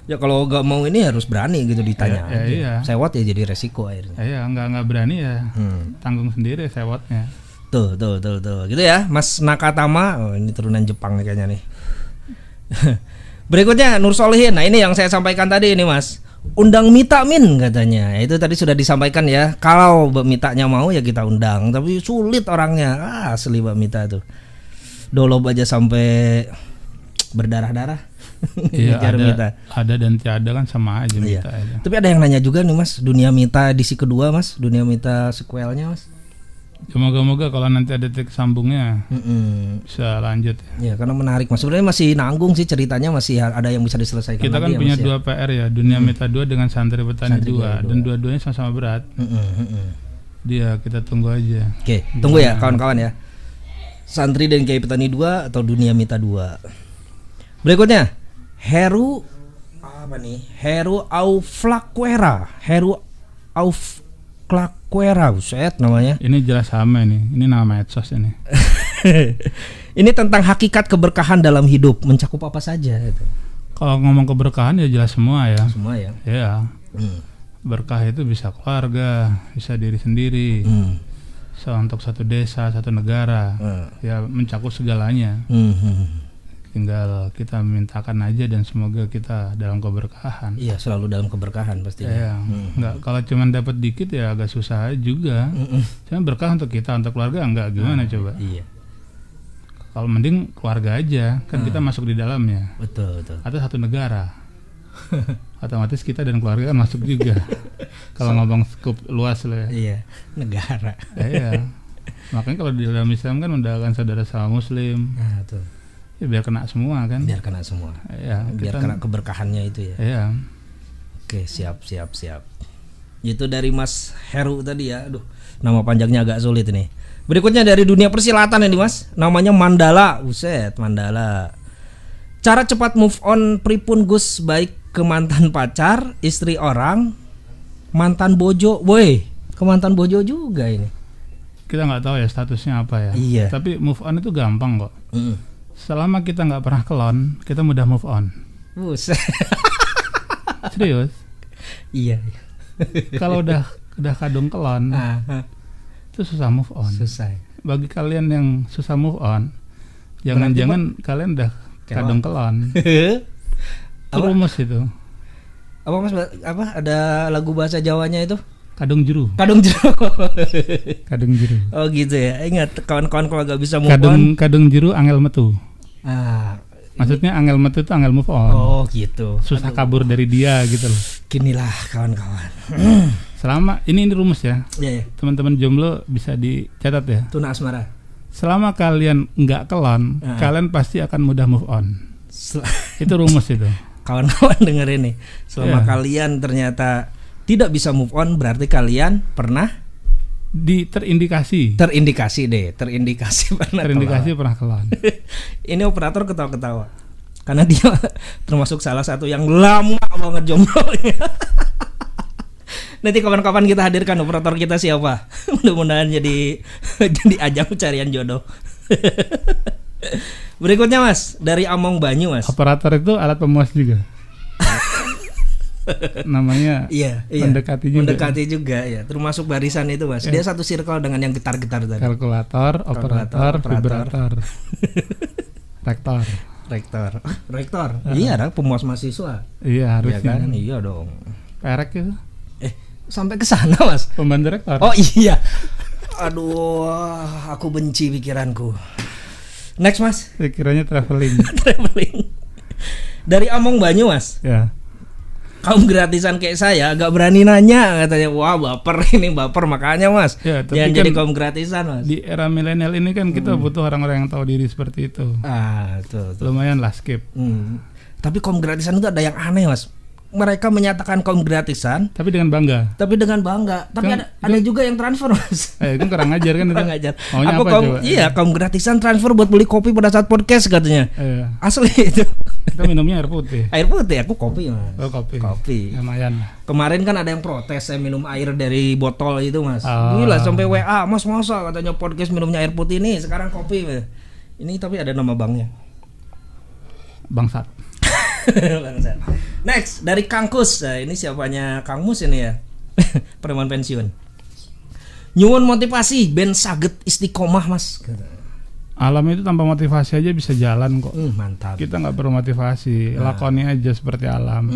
Ya kalau nggak mau ini harus berani gitu ditanya aja. Iya. Sewot ya jadi resiko akhirnya. Iya, nggak berani ya. Tanggung sendiri sewotnya. Tuh. Gitu ya, Mas Nakatama. Oh, ini turunan Jepang kayaknya nih. Berikutnya Nur Solihin. Nah, ini yang saya sampaikan tadi ini, Mas. Undang Mita Min katanya. Itu tadi sudah disampaikan ya. Kalau Mbak Mitanya mau ya kita undang, tapi sulit orangnya. Asli Mbak Mita tuh. Dolob aja sampai berdarah-darah. Iya, ada dan tiada kan sama aja Mita aja. Tapi ada yang nanya juga nih Mas, Dunia Mita edisi kedua Mas, Dunia Mita sequelnya Mas. Moga-moga kalau nanti ada titik sambungnya bisa lanjut ya. Karena menarik Mas, sebenarnya masih nanggung sih ceritanya, masih ada yang bisa diselesaikan. Kita kan punya dua PR ya, Dunia Mita 2 dengan Santri Petani 2 dan dua-duanya sama-sama berat. Dia kita tunggu aja. Oke, tunggu ya kawan-kawan ya. Santri dan Kiai Petani 2 atau Dunia Mita 2. Berikutnya Heru apa nih? Heru Auflaquera. Buset namanya. Ini jelas sama ini. Ini nama medsos ini. Ini tentang hakikat keberkahan dalam hidup, mencakup apa saja itu. Kalau ngomong keberkahan ya jelas semua ya. Semua ya. Ya. Berkah itu bisa keluarga, bisa diri sendiri. Bisa untuk satu desa, satu negara. Ya mencakup segalanya. Tinggal kita mintakan aja dan semoga kita dalam keberkahan. Iya, selalu dalam keberkahan pastinya. Ya, nggak kalau cuma dapat dikit ya agak susah juga. Cuma berkah untuk kita, untuk keluarga enggak gimana coba? Iya. Kalau mending keluarga aja, kan kita masuk di dalamnya. Betul. Atau satu negara. Otomatis kita dan keluarga kan masuk juga. Kalau ngomong skup luas loh ya. Iya, negara. Iya. Makanya kalau di dalam Islam kan mendoakan saudara sama muslim. Nah, tuh. Ya biar kena semua kan. Biar kena semua. Iya, Biar kena keberkahannya itu ya. Iya. Oke, siap. Itu dari Mas Heru tadi ya. Aduh, nama panjangnya agak sulit ini. Berikutnya dari dunia persilatan ini Mas. Namanya Mandala. Buset, Mandala. Cara cepat move on pripun Gus, baik ke mantan pacar, istri orang, mantan bojo. Woi, ke mantan bojo juga ini. Kita nggak tahu ya statusnya apa ya. Iya. Tapi move on itu gampang kok. Selama kita nggak pernah kelon, kita mudah move on. Buset. Serius? Iya. Kalau udah kadung kelon, itu susah move on. Susah. Bagi kalian yang susah move on, jangan-jangan kalian udah kadung kelon. Itu rumus itu. Apa Mas? Apa? Ada lagu bahasa Jawanya itu? Kadung jeru. Kadung jeru. Kadung jeru. Oh gitu ya. Ingat kawan-kawan kalau gak bisa move on. Kadung jeru angel metu. Maksudnya angel metu itu angel move on. Oh gitu. Susah kabur dari dia gitu loh. Ginilah kawan-kawan. Selama ini rumus ya. Iya. Teman-teman jomblo bisa dicatat ya. Tuna asmara. Selama kalian nggak kelon, kalian pasti akan mudah move on. Itu rumus itu. Kawan-kawan dengerin nih. Selama kalian ternyata tidak bisa move on, berarti kalian pernah terindikasi pernah kelon. Ini operator ketawa-ketawa karena dia termasuk salah satu yang lama banget jomblo. Nanti kawan-kawan kita hadirkan operator kita siapa. Mudah-mudahan jadi ajang pencarian jodoh. Berikutnya Mas, dari Among Banyu Mas. Operator itu alat pemuas juga. Namanya mendekati juga ya, termasuk barisan itu Mas. Dia satu circle dengan yang getar-getar tadi. Kalkulator, operator, vibrator. Rektor. Iya dong, pemuas mahasiswa. Iya harusnya kan? Iya dong. Perek itu. Sampai ke sana Mas. Pembantu rektor. Oh iya. Aduh, aku benci pikiranku. Next Mas. Pikirannya traveling. Dari Among Banyu Mas. Ya. Kaum gratisan kayak saya agak berani nanya, katanya. Wah baper makanya Mas. Ya, jangan jadi kaum gratisan Mas. Di era milenial ini kan kita butuh orang-orang yang tahu diri seperti itu. Tuh. Lumayan lah skip. Tapi kaum gratisan itu ada yang aneh Mas. Mereka menyatakan kaum gratisan tapi dengan bangga. Tapi kan, ada juga yang transfer Mas. Itu kurang ajar kan itu. Kurang ajar. Kaum gratisan transfer buat beli kopi pada saat podcast katanya. Asli itu. Kita minumnya air putih. Aku kopi Mas. Oh, kopi. Lumayan. Kemarin kan ada yang protes saya minum air dari botol itu Mas. Gila sampai WA, Mas masa katanya podcast minumnya air putih nih, sekarang kopi. Ini tapi ada nama banknya. Bangsat. Next dari Kang Kus. Nah, ini siapanya Kang Mus ini ya. Preman pensiun. Nyuwun motivasi ben saged istiqomah Mas. Alam itu tanpa motivasi aja bisa jalan kok. Mantap. Kita nggak perlu motivasi, lakoni aja seperti alam.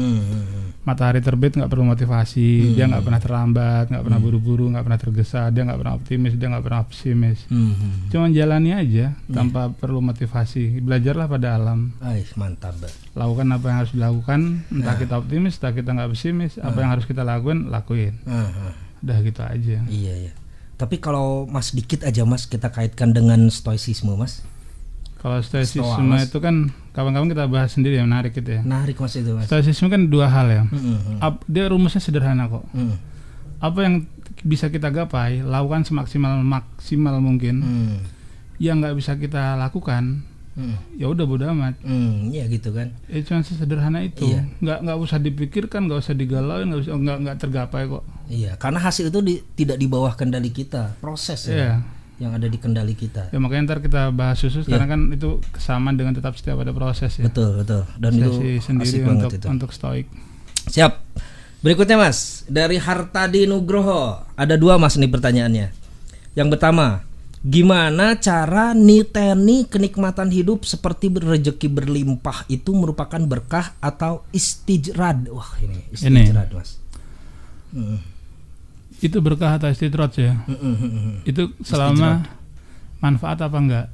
Matahari terbit nggak perlu motivasi, dia nggak pernah terlambat, nggak pernah buru-buru, nggak pernah tergesa, dia nggak pernah optimis, dia nggak pernah pesimis. Cuman jalani aja tanpa perlu motivasi. Belajarlah pada alam. Mantap. Lakukan apa yang harus dilakukan, entah kita optimis, entah kita nggak pesimis, apa yang harus kita lakuin. Udah gitu aja. Iya. Tapi kalau Mas dikit aja Mas kita kaitkan dengan stoicisme Mas. Kalau stoicisme itu kan kawan-kawan kita bahas sendiri ya, menarik gitu ya. Menarik Mas itu Mas. Stoicisme kan dua hal ya. Dia rumusnya sederhana kok. Apa yang bisa kita gapai, lakukan semaksimal mungkin. Yang nggak bisa kita lakukan, ya udah bodo amat. Iya gitu kan. Cuma sesederhana itu. Iya. Nggak usah dipikirkan, nggak usah digalauin, nggak tergapai kok. Iya, karena hasil itu tidak di bawah kendali kita, proses ya yang ada di kendali kita. Ya makanya ntar kita bahas khusus karena kan itu kesamaan dengan tetap setiap ada proses ya. Betul. Dan itu sendiri untuk stoik. Siap. Berikutnya Mas, dari Hartadi Nugroho. Ada 2 Mas nih pertanyaannya. Yang pertama, gimana cara niteni kenikmatan hidup seperti rezeki berlimpah itu merupakan berkah atau istijrad? Wah, ini istijrad Mas. Itu berkah atau istidroj ya. Itu selama manfaat apa enggak.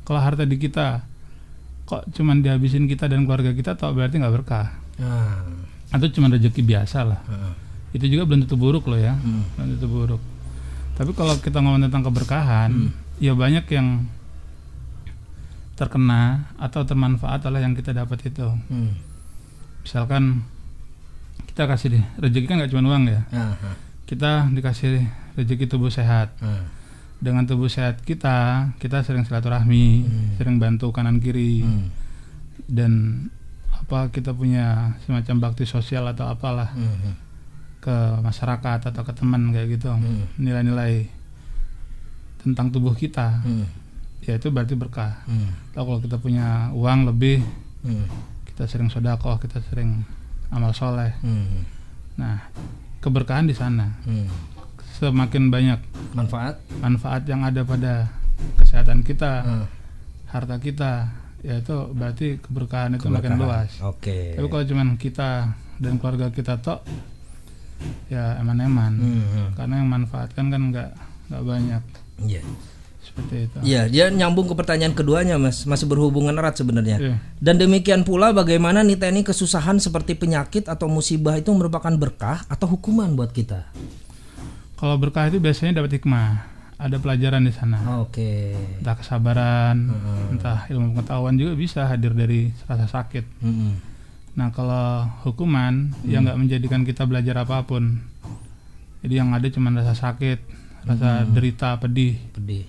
Kalau harta di kita kok cuman dihabisin kita dan keluarga kita, toh berarti nggak berkah. Atau cuman rezeki biasa lah. Itu juga belum tentu buruk loh ya. Belum tentu buruk. Tapi kalau kita ngomong tentang keberkahan, ya banyak yang terkena atau termanfaat oleh yang kita dapat itu. Misalkan kita kasih rezeki kan nggak cuma uang ya. Kita dikasih rezeki tubuh sehat. Dengan tubuh sehat kita sering silaturahmi, sering bantu kanan kiri, dan kita punya semacam bakti sosial atau apalah ke masyarakat atau ke teman kayak gitu. Nilai-nilai tentang tubuh kita, ya itu berarti berkah. Kalau kita punya uang lebih, kita sering sedekah, kita sering amal soleh. Nah, keberkahan di sana. Semakin banyak manfaat yang ada pada kesehatan kita, harta kita, ya itu berarti keberkahan itu makin luas. Tapi kalau cuman kita dan keluarga kita tok, ya eman-eman. Karena yang manfaatkan kan nggak banyak. Seperti itu. Iya, dia nyambung ke pertanyaan keduanya Mas, masih berhubungan erat sebenarnya. Dan demikian pula bagaimana niteni kesusahan seperti penyakit atau musibah itu merupakan berkah atau hukuman buat kita? Kalau berkah itu biasanya dapat hikmah, ada pelajaran di sana. Entah kesabaran, entah ilmu pengetahuan juga bisa hadir dari rasa sakit. Nah kalau hukuman yang nggak menjadikan kita belajar apapun, jadi yang ada cuma rasa sakit, rasa derita, pedih,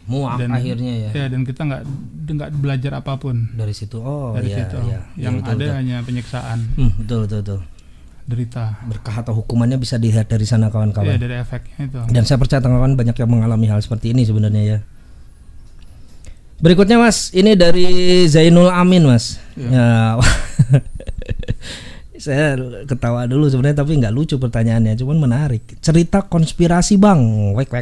muak dan, akhirnya ya. Dan kita nggak belajar apapun dari situ. Yang ada hanya penyiksaan. Betul. Derita. Berkah atau hukumannya bisa dilihat dari sana kawan-kawan. Iya, dari efeknya itu. Dan saya percaya kawan-kawan banyak yang mengalami hal seperti ini sebenarnya ya. Berikutnya Mas, ini dari Zainul Amin Mas. Ya. Saya ketawa dulu sebenarnya tapi nggak lucu pertanyaannya, cuman menarik. Cerita konspirasi Bang. Wek.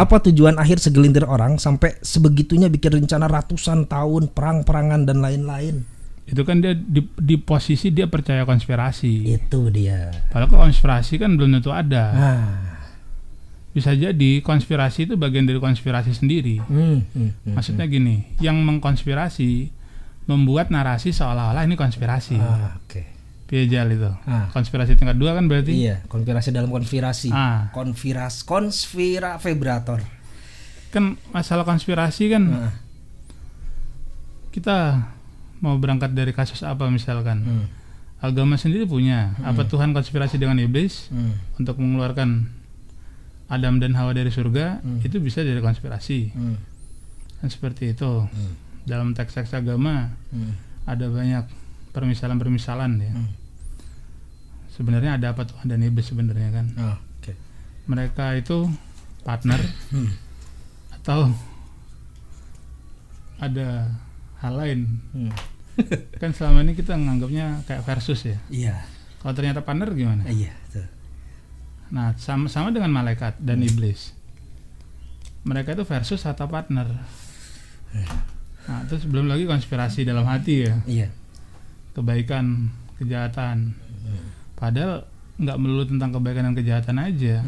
Apa tujuan akhir segelintir orang sampai sebegitunya bikin rencana ratusan tahun perang-perangan dan lain-lain? Itu kan dia di posisi dia percaya konspirasi. Itu dia. Padahal konspirasi kan belum tentu ada. Bisa jadi konspirasi itu bagian dari konspirasi sendiri. Maksudnya gini, yang mengkonspirasi membuat narasi seolah-olah ini konspirasi. Piejal itu. Konspirasi tingkat 2 kan berarti? Iya, konspirasi dalam konspirasi. Konspira vibrator. Kan masalah konspirasi kan kita mau berangkat dari kasus apa misalkan. Agama sendiri punya. Apa Tuhan konspirasi dengan iblis untuk mengeluarkan Adam dan Hawa dari surga? Itu bisa dari konspirasi. Kan seperti itu. Dalam teks-teks agama ada banyak permisalan-permisalan ya. Sebenarnya ada apa Tuhan dan iblis sebenarnya kan? Mereka itu partner atau ada hal lain. Kan selama ini kita menganggapnya kayak versus ya. Iya. Kalau ternyata partner gimana? Iya, betul. Nah, sama dengan malaikat dan iblis. Mereka itu versus atau partner. Nah, terus belum lagi konspirasi dalam hati ya. Iya. Kebaikan, kejahatan. Padahal nggak melulu tentang kebaikan dan kejahatan aja.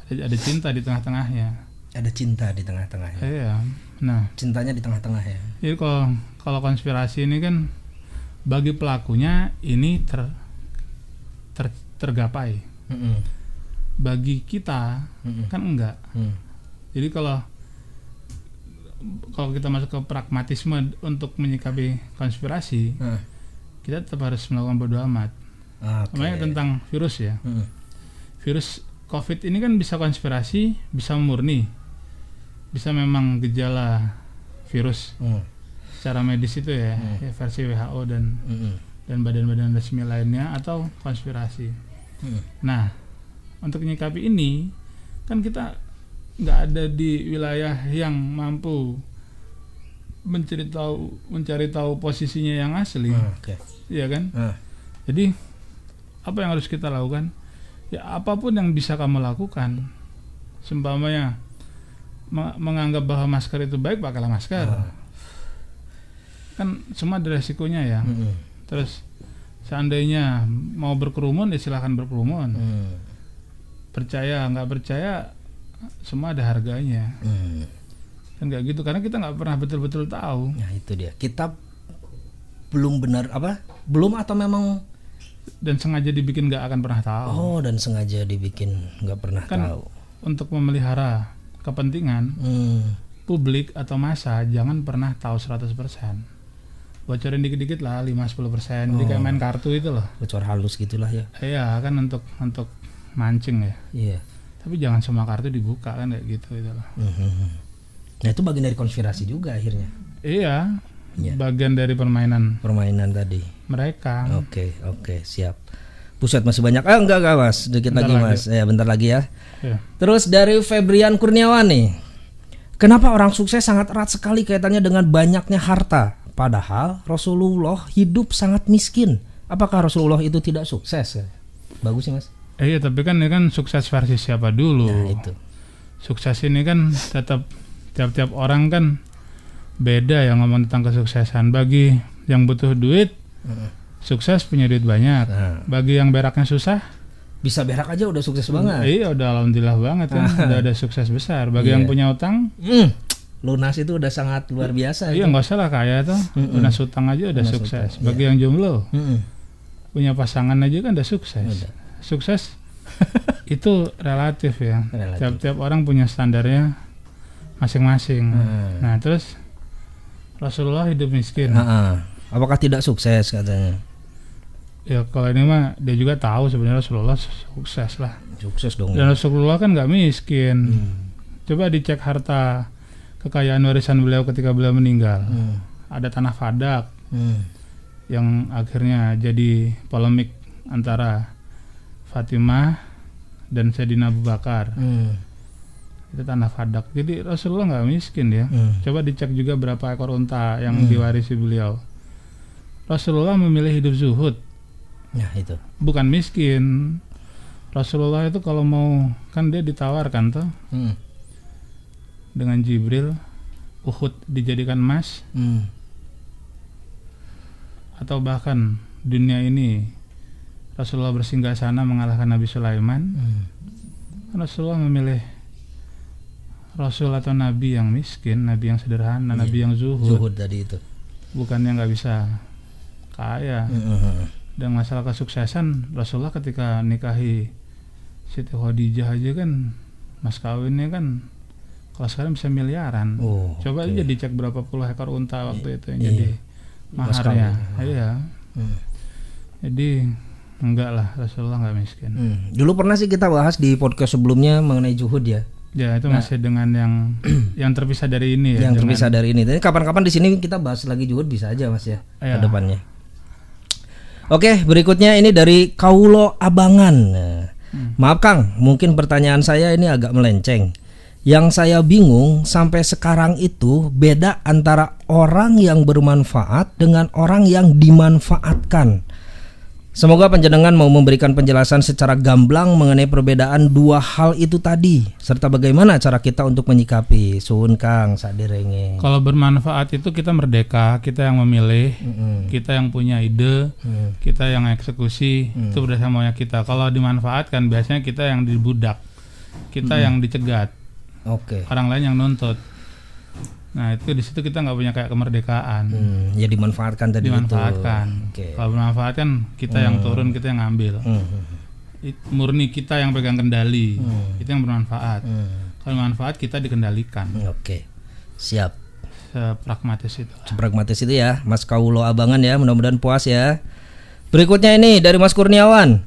Ada cinta di tengah-tengahnya. Ada cinta di tengah-tengahnya. Iya. Nah, cintanya di tengah-tengah ya. Jadi kalau konspirasi ini kan bagi pelakunya ini tergapai. Bagi kita kan enggak. Jadi kalau kita masuk ke pragmatisme untuk menyikapi konspirasi, kita tetap harus melakukan bodo amat. Namanya tentang virus ya. Virus COVID ini kan bisa konspirasi, bisa murni, bisa memang gejala virus. secara medis itu ya, ya versi WHO dan badan-badan resmi lainnya atau konspirasi. Nah, untuk menyikapi ini kan kita nggak ada di wilayah yang mampu mencari tahu posisinya yang asli, ya kan? Jadi apa yang harus kita lakukan? Ya apapun yang bisa kamu lakukan, seumpamanya menganggap bahwa masker itu baik, pakailah masker. Kan semua ada resikonya ya. Terus seandainya mau berkerumun, ya silahkan berkerumun. Percaya nggak percaya, semua ada harganya. Kan nggak gitu, karena kita nggak pernah betul-betul tahu. Nah itu dia, kita belum benar belum atau memang dan sengaja dibikin nggak akan pernah tahu. Oh, dan sengaja dibikin nggak pernah kan tahu. Untuk memelihara kepentingan publik atau massa, jangan pernah tahu 100%. Bocorin dikit-dikit lah, 5-10%. Jadi kayak main kartu itu loh. Bocor halus gitulah ya. Iya kan, untuk mancing ya. Iya. Tapi jangan semua kartu dibuka kan, kayak gitu itu loh. Nah itu bagian dari konspirasi juga akhirnya. Iya. Bagian dari permainan tadi mereka. Oke, siap. Buset, masih banyak. Enggak Mas, sedikit lagi Mas. Ya bentar lagi ya. Terus dari Febrian Kurniawan nih, kenapa orang sukses sangat erat sekali kaitannya dengan banyaknya harta, padahal Rasulullah hidup sangat miskin? Apakah Rasulullah itu tidak sukses? Bagus sih Mas. Iya, tapi kan ini kan sukses versi siapa dulu? Nah itu. Sukses ini kan tetap tiap-tiap orang kan beda ya ngomong tentang kesuksesan. Bagi yang butuh duit, sukses punya duit banyak. Bagi yang beraknya susah, bisa berak aja udah sukses banget. Iya, udah alhamdulillah banget kan. Udah ada sukses besar. Bagi yang punya utang, lunas itu udah sangat luar biasa. Iya, nggak usah lah kaya tuh. Lunas utang aja udah sukses. Bagi yang jomblo, punya pasangan aja kan udah sukses. Sukses itu relatif ya. Tiap-tiap orang punya standarnya masing-masing. Nah, terus Rasulullah hidup miskin. Apakah tidak sukses katanya? Ya kalau ini mah dia juga tahu sebenarnya Rasulullah sukses lah. Sukses dong. Dan Rasulullah kan nggak miskin. Coba dicek harta kekayaan warisan beliau ketika beliau meninggal. Ada tanah Fadak yang akhirnya jadi polemik antara Fatimah dan Sayyidina Abu Bakar. Itu tanah Fadak. Jadi Rasulullah nggak miskin ya. Coba dicek juga berapa ekor unta yang diwarisi beliau. Rasulullah memilih hidup zuhud. Nah itu. Bukan miskin. Rasulullah itu kalau mau, kan dia ditawarkan tuh dengan Jibril, Uhud dijadikan emas, atau bahkan dunia ini Rasulullah bersinggah sana mengalahkan Nabi Sulaiman. Rasulullah memilih Rasul atau Nabi yang miskin, Nabi yang sederhana, Nabi yang zuhud tadi itu. Bukan yang nggak bisa kaya. Dan masalah kesuksesan, Rasulullah ketika nikahi Siti Khadijah aja kan, mas kawinnya kan kalau sekarang bisa miliaran. Coba aja dicek berapa puluh ekor unta waktu itu yang jadi maharnya. Iya. Jadi enggak lah, Rasulullah nggak miskin. Dulu pernah sih kita bahas di podcast sebelumnya mengenai zuhud ya. Ya itu masih dengan yang terpisah dari ini ya. Yang terpisah dari ini. Tapi kapan-kapan di sini kita bahas lagi zuhud bisa aja Mas ya, ke depannya. Oke, berikutnya ini dari Kaulo Abangan. Maaf Kang, mungkin pertanyaan saya ini agak melenceng. Yang saya bingung sampai sekarang itu beda antara orang yang bermanfaat dengan orang yang dimanfaatkan. Semoga panjenengan mau memberikan penjelasan secara gamblang mengenai perbedaan dua hal itu tadi, serta bagaimana cara kita untuk menyikapi. Suhun Kang saderenge. Kalau bermanfaat itu kita merdeka, kita yang memilih, kita yang punya ide, kita yang eksekusi, itu berdasarkan maunya kita. Kalau dimanfaatkan biasanya kita yang dibudak, kita yang dicegat, orang lain yang nuntut. Nah itu di situ kita nggak punya kayak kemerdekaan. Ya dimanfaatkan tadi. Dimanfaatkan. Kalau bermanfaatkan kita yang turun, kita yang ngambil. Murni kita yang pegang kendali, itu yang bermanfaat. Kalau manfaat kita dikendalikan. Siap. Sepragmatis itu. Sepragmatis itu ya, Mas Kaulo Abangan ya. Mudah-mudahan puas ya. Berikutnya ini dari Mas Kurniawan.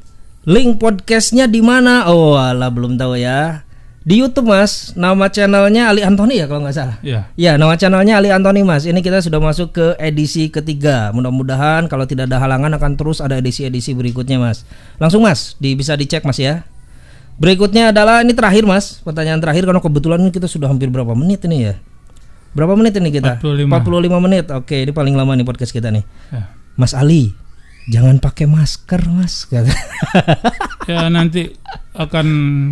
Link podcastnya di mana? Oh alah belum tahu ya. Di YouTube Mas, nama channelnya Ali Antoni ya kalau nggak salah. Iya. Ya, nama channelnya Ali Antoni Mas. Ini kita sudah masuk ke edisi ketiga. Mudah-mudahan kalau tidak ada halangan akan terus ada edisi-edisi berikutnya Mas. Langsung Mas, bisa dicek Mas ya. Berikutnya adalah ini terakhir Mas, pertanyaan terakhir karena kebetulan kita sudah hampir berapa menit ini ya? Berapa menit ini kita? 45 menit. Oke, ini paling lama nih podcast kita nih. Ya. Mas Ali, jangan pakai masker Mas. Ya nanti akan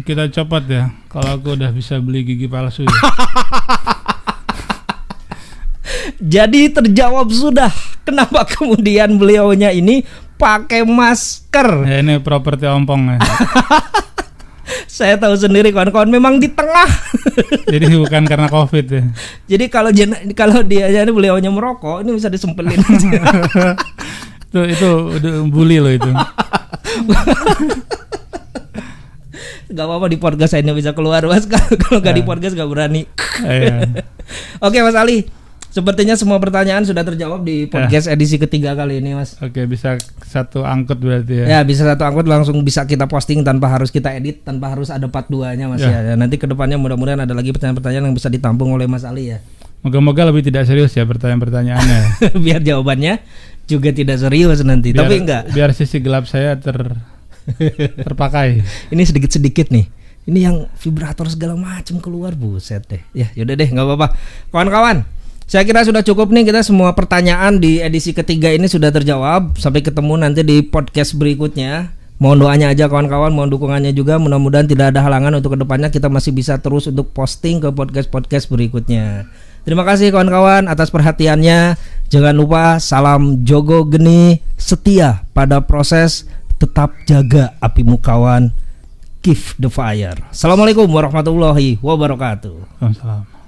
kita copot ya kalau aku udah bisa beli gigi palsu ya. Jadi terjawab sudah kenapa kemudian beliaunya ini pakai masker. Ya ini properti ompong ya. Saya tahu sendiri kawan-kawan memang di tengah. Jadi bukan karena COVID ya. Jadi kalau dia jadi beliaunya merokok ini bisa disempelin. itu udah bully loh itu. Gak apa-apa di podcast saya ini bisa keluar Mas. Kalau gak di podcast gak berani. Oke Mas Ali, sepertinya semua pertanyaan sudah terjawab di podcast edisi ketiga kali ini Mas. Oke, bisa satu angkut berarti ya. Ya bisa satu angkut langsung bisa kita posting tanpa harus kita edit, tanpa harus ada part 2-nya Mas ya. Nanti kedepannya mudah-mudahan ada lagi pertanyaan-pertanyaan yang bisa ditampung oleh Mas Ali ya. Moga-moga lebih tidak serius ya pertanyaan-pertanyaannya. Biar jawabannya juga tidak serius nanti. Tapi enggak. Biar sisi gelap saya terpakai. Ini sedikit-sedikit nih. Ini yang vibrator segala macam keluar, buset deh. Ya, yaudah deh, nggak apa-apa. Kawan-kawan, saya kira sudah cukup nih, kita semua pertanyaan di edisi ketiga ini sudah terjawab. Sampai ketemu nanti di podcast berikutnya. Mohon doanya aja kawan-kawan, mohon dukungannya juga. Mudah-mudahan tidak ada halangan untuk kedepannya kita masih bisa terus untuk posting ke podcast-podcast berikutnya. Terima kasih kawan-kawan atas perhatiannya. Jangan lupa salam jogo geni setia pada proses, tetap jaga apimu kawan. Keep the fire. Assalamualaikum warahmatullahi wabarakatuh. Waalaikumsalam.